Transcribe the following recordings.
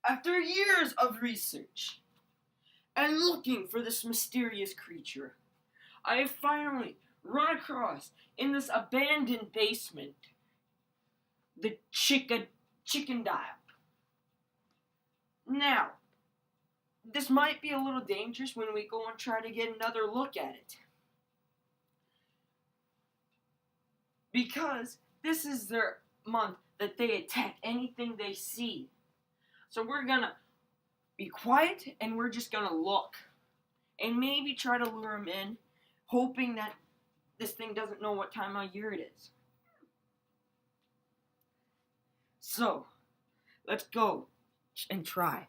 After years of research and looking for this mysterious creature, I have finally run across, in this abandoned basement, the chicken dial. Now, this might be a little dangerous when we go and try to get another look at it, because this is their month that they attack anything they see. So we're gonna be quiet and we're just gonna look and maybe try to lure them in, hoping that this thing doesn't know what time of year it is. So let's go and try.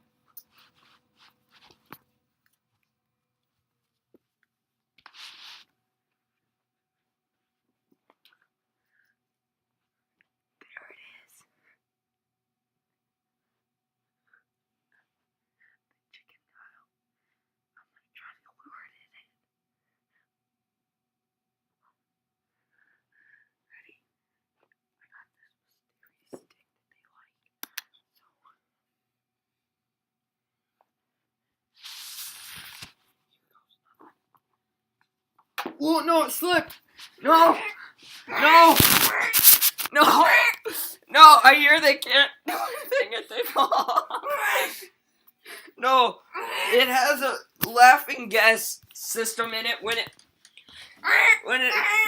There it is. The chicken dial. I'm gonna try to lure it in. Ready? I got this mysterious stick that they like. Oh no, it slipped! No! No! No! No, I hear they can't do anything if they fall. No, it has a laughing gas system in it when it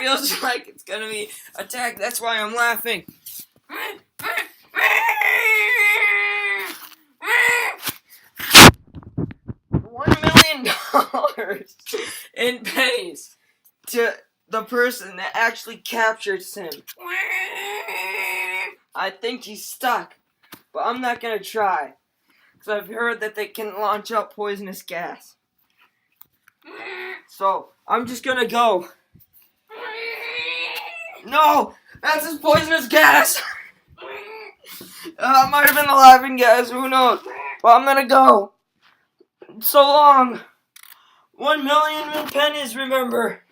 feels like it's gonna be attacked. That's why I'm laughing. $1 million in pennies to the person that actually captures him. I think he's stuck, but I'm not gonna try, because I've heard that they can launch out poisonous gas. So I'm just gonna go. No, that's his poisonous gas. It might have been the laughing gas, who knows? But I'm gonna go. So long. 1 million pennies, remember.